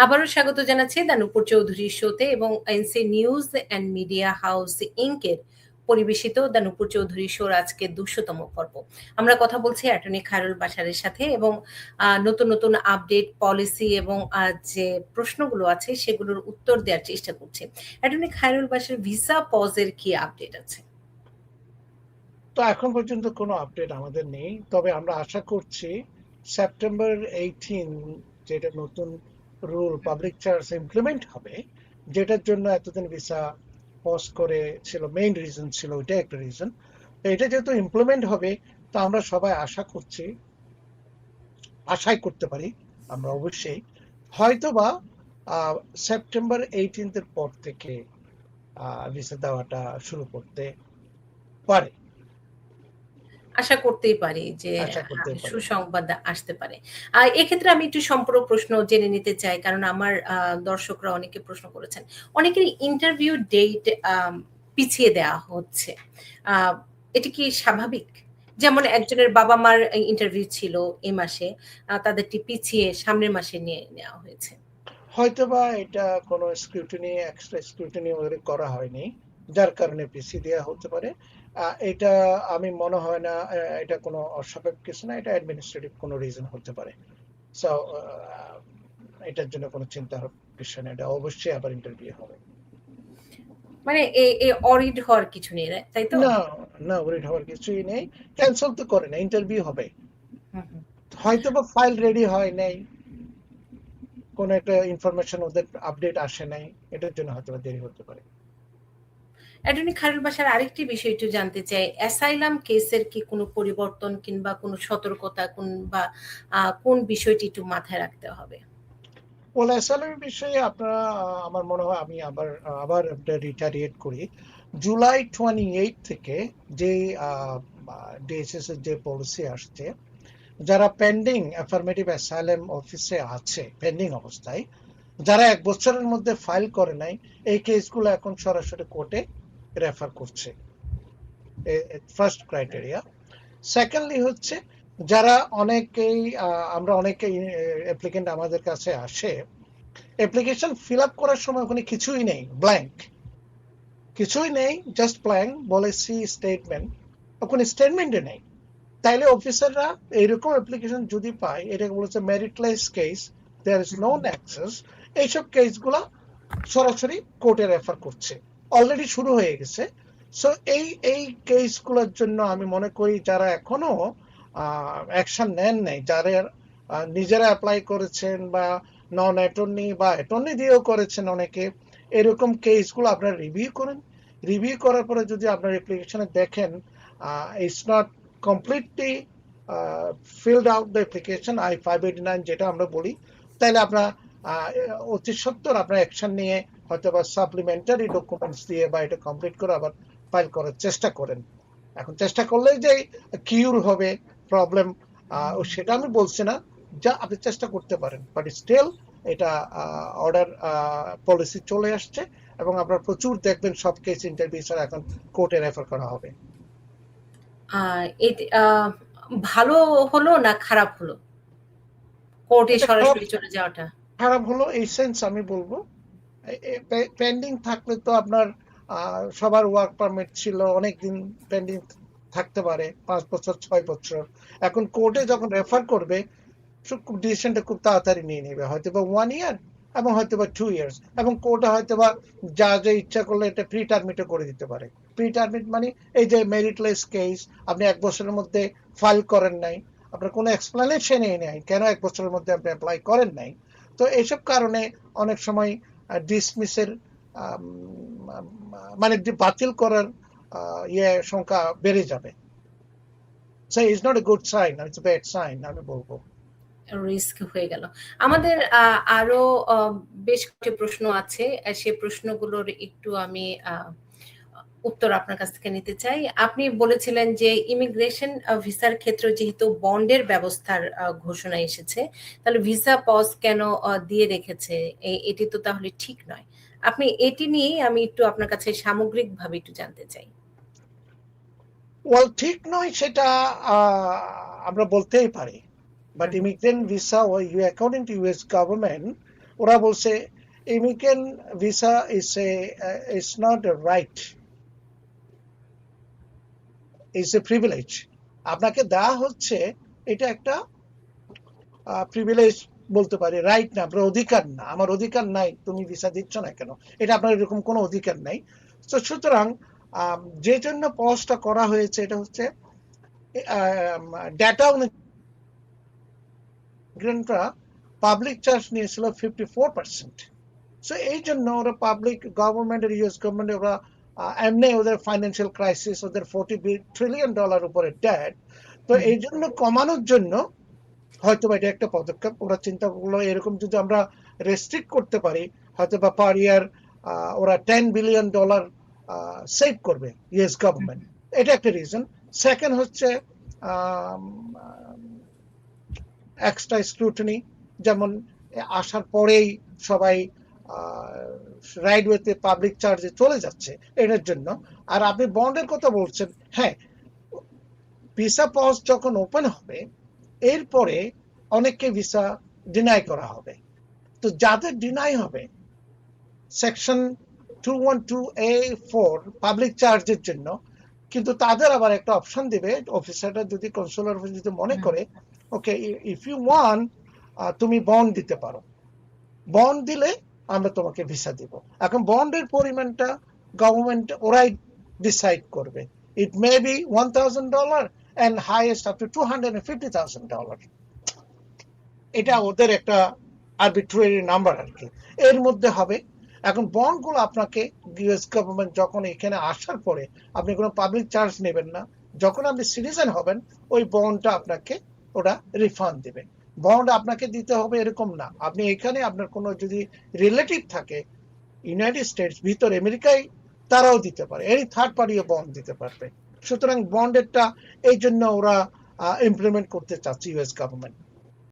আবারও স্বাগত জানাচ্ছি দানুপুর চৌধুরীর শোতে এবং NC news and media house ইনকের পরিবেশিত দানুপুর চৌধুরী শোর আজকে 200তম পর্ব। আমরা কথা বলছি অ্যাটর্নি খায়রুল বাশারের সাথে এবং নতুন নতুন আপডেট পলিসি এবং যে প্রশ্নগুলো আছে সেগুলোর উত্তর দেওয়ার চেষ্টা করছি। অ্যাটর্নি খায়রুল বাশার ভিসা পজের কি আপডেট আছে? তো এখন পর্যন্ত কোনো আপডেট আমাদের নেই, তবে আমরা আশা করছি সেপ্টেম্বর 18 যেটা নতুন রুল পাবলিক চার্জ ইমপ্লিমেন্ট হবে, যেটার জন্য এতদিন ভিসা পজ করে ছিল, মেইন রিজন ছিল ওইটা একটা রিজন। তো এটা যেহেতু ইমপ্লিমেন্ট হবে, তো আমরা সবাই আশাই করতে পারি আমরা অবশ্যই হয়তোবা সেপ্টেম্বর 18 পর থেকে ভিসা দেওয়াটা শুরু করতে পারে। আশা করতেই পারি যে সুসংবাদ আসতে পারে। এক্ষেত্রে আমি একটু সম্পূরক প্রশ্ন জেনে নিতে চাই, কারণ আমার দর্শকরা অনেকে প্রশ্ন করেছেন। অনেকের ইন্টারভিউ ডেট পিছিয়ে দেওয়া হচ্ছে, এটি কি স্বাভাবিক? যেমন একজনের বাবা মার ইন্টারভিউ ছিল এই মাসে, তাদেরটি পিছিয়ে সামনের মাসে নিয়ে নেওয়া হয়েছে। হয়তোবা এটা কোনো স্ক্রুটিনি, এক্সট্রা স্ক্রুটিনি ওদের করা হয়নি, যার কারণে পিছিয়ে দেওয়া হতে পারে। এটা আমি মনে হয় না এটা কোনো অস্বাভাবিক কিছু না, এটা অ্যাডমিনিস্ট্রেটিভ কোনো রিজন হতে পারে। সো এটার জন্য কোনো চিন্তার বিষয় না, এটা অবশ্যই আবার ইন্টারভিউ হবে। মানে অরিড হওয়ার কিছু নেই, তাই তো? না, অরিড হওয়ার কিছুই নেই। ক্যান্সেল তো করে না, ইন্টারভিউ হবে। হয়তোবা ফাইল রেডি হয় নাই, কোন একটা ইনফরমেশন ওদের আপডেট আসে নাই, এটার জন্য হয়তো দেরি হতে পারে। অ্যাটর্নি খায়রুল বাশার আরেকটি বিষয় একটু জানতে চাই, অ্যাসাইলাম কেসের কি কোনো পরিবর্তন কিংবা কোনো সতর্কতা কিংবা কোন বিষয়টি একটু মাথায় রাখতে হবে? ওয়েল, অ্যাসাইলাম বিষয়ে আপনারা, আমার মনে হয় আমি আবার রিটারিয়েট করি। জুলাই 28 থেকে যে ডিএসএস এর যে পলিসি আসছে, যারা পেন্ডিং অ্যাফার্মেটিভ অ্যাসাইলাম অফিসে আছে পেন্ডিং অবস্থায়, যারা 1 বছরের মধ্যে ফাইল করে নাই, এই কেসগুলো এখন সরাসরি কোর্টে রেফার করছে, ফার্স্ট ক্রাইটেরিয়া। সেকেন্ডলি হচ্ছে যারা আমরা অনেকেই অ্যাপ্লিকেন্ট আমাদের কাছে আসে, অ্যাপ্লিকেশন ফিল আপ করার সময় ওখানে কিছুই নেই, ব্ল্যাঙ্ক, কিছুই নেই, জাস্ট ব্ল্যাঙ্ক, বলেছি স্টেটমেন্ট, ওখানে স্টেটমেন্টে নেই। তাইলে অফিসাররা এইরকম অ্যাপ্লিকেশন যদি পায়, এটাকে বলেছে meritless case, there is no access, এইসব কেসগুলা সরাসরি কোর্টে রেফার করছে, অলরেডি শুরু হয়ে গেছে। সো এই কেসগুলোর জন্য আমি মনে করি যারা এখনো অ্যাকশন নেন নাই, যারা নিজেরা অ্যাপ্লাই করেছেন বা নন অ্যাটর্নি বা অ্যাটর্নি দিয়েও করেছেন অনেকে, এরকম কেসগুলো আপনারা রিভিউ করেন। রিভিউ করার পরে যদি আপনার অ্যাপ্লিকেশনে দেখেন it's not completely filled out the application, I-589 যেটা আমরা বলি, তাহলে আপনার অতি সত্বর আপনার অ্যাকশন নিয়ে হয়তো বা সাপ্লিমেন্টারি ডকুমেন্টস দিয়ে বা এটা কমপ্লিট করে আবার ফাইল করার চেষ্টা করেন। এখন চেষ্টা করলেই যে কিউর হবে প্রবলেম, সেটা আমি বলছি না, যা আপনি চেষ্টা করতে পারেন, বাট স্টিল এটা অর্ডার পলিসি চলে আসছে এবং আপনারা প্রচুর দেখবেন সব কেস ইন্টারভিউ ছাড়া এখন কোর্টে রেফার করা হবে। ভালো হলো না খারাপ হলো কোর্টে সরাসরি চলে যাওয়াটা? খারাপ হলো এই সেন্স আমি বলবো, পেন্ডিং থাকলে তো আপনার সবার ওয়ার্ক পারমিট ছিল, অনেকদিন পেন্ডিং থাকতে পারে, 5 বছর 6 বছর। এখন কোর্টে যখন রেফার করবে, ডিসিশনটা খুব তাড়াতাড়ি নিয়ে নেবে, হয়তো বা 1 ইয়ার এবং হয়তো বা 2 ইয়ার্স, এবং কোর্টে হয়তো বা যা ইচ্ছা করলে এটা প্রি টার্মিটও করে দিতে পারে। প্রি টার্মিট মানে এই যে মেরিটলেস কেস, আপনি 1 বছরের মধ্যে ফাইল করেন নাই, আপনার কোনো এক্সপ্লেনেশনই নেই কেন 1 বছরের মধ্যে আপনি অ্যাপ্লাই করেন নাই। তো এইসব কারণে অনেক সময় ডিসমিসের মানে বাতিল করার সংখ্যা বেড়ে যাবে। So it's not a good sign, it's a bad sign আমি বলবো। রিস্ক হয়ে গেল। আমাদের আরো বেশ কয়েকটি প্রশ্ন আছে, সে প্রশ্নগুলোর একটু আমি উত্তর আপনার কাছ থেকে নিতে চাই। আপনি বলেছিলেন যে ইমিগ্রেশন ভিসার ক্ষেত্রে যেহেতু বন্ডের ব্যবস্থার ঘোষণা এসেছে, তাহলে ভিসা পজ কেন দিয়ে রেখেছে, এটি তো তাহলে ঠিক নয়। আপনি এটি নিয়ে আমি একটু আপনার কাছে সামগ্রিকভাবে একটু জানতে চাই। ওয়েল, ঠিক নয় সেটা আমরা বলতেই পারি, but immigrant visa, according to US government, ওরা বলছে immigrant visa is not a right, is a privilege. আপনাকে দেওয়া হচ্ছে, এটা একটা প্রিভিলেজ বলতে পারি, রাইট না, আপনার অধিকার না। আমার অধিকার নাই, তুমি ভিসা দিচ্ছ না কেন, এটা আপনার এরকম কোনো অধিকার নাই। তো সুতরাং যে জন্য পজটা করা হয়েছে এটা হচ্ছে ডেটা ইমিগ্রেন্টরা পাবলিক চার্জ নিয়েছিল 54%। সো এই জন্য ওরা পাবলিক গভর্নমেন্টের, ইউএস গভর্নমেন্টের, ওরা এমনি ওদের ফাইন্যান্সিয়াল ক্রাইসিস, ওদের $40 ট্রিলিয়ন উপরে ডেট, তো এই জন্য কমানোর জন্য হয়তো এটা একটা পদক্ষেপ। ওরা চিন্তা করলো এরকম যদি আমরা রেস্ট্রিক্ট করতে পারি, হয়তো বা পার ইয়ার ওরা $10 বিলিয়ন সেভ করবে ইউএস গভর্নমেন্ট। এটা একটা রিজন। সেকেন্ড হচ্ছে এক্সট্রা স্ক্রুটিনি, যেমন আসার পরেই সবাই রাইড ওয়েতে পাবলিক চার্জে চলে যাচ্ছে, এটার জন্য। আর আপনি বন্ডের কথা বলছেন, হ্যাঁ, ভিসা পজ যখন ওপেন হবে এরপরে অনেককে ভিসা ডিনাই করা হবে। তো যাদের ডিনাই হবে সেকশন 212A4 পাবলিক চার্জের জন্য, কিন্তু তাদের আবার একটা অপশন দিবে অফিসাররা, যদি কনসুলার অফিস যদি মনে করে ওকে ইফ ইউ ওয়ান্ট তুমি বন্ড দিতে পারো, বন্ড দিলে আমরা তোমাকে ভিসা দিব। এখন বন্ডের পরিমাণটা গভর্নমেন্ট ওরাই ডিসাইড করবে। ইট may be $1,000 and highest up to $250,000। এটা ওদের একটা আরবিট্রারি নাম্বার আর কি, এর মধ্যে হবে। এখন বন্ডগুলো আপনাকে ইউএস গভর্নমেন্ট যখন এখানে আসার পরে আপনি কোনো পাবলিক চার্জ নেবেন না, যখন আপনি সিটিজেন হবেন ওই বন্ডটা আপনাকে ওরা রিফান্ড দিবে। বন্ড আপনাকে দিতে হবে এরকম না, আপনি এখানে আপনার কোনো যদি রিলেটিভ থাকে ইউনাইটেড স্টেটস ভিতর আমেরিকায়, তারাও দিতে পারে, এই থার্ড পার্টিও বন্ড দিতে পারবে। সুতরাং বন্ডেরটা এই জন্য ওরা ইমপ্লিমেন্ট করতে চাচ্ছে ইউএস গভর্নমেন্ট।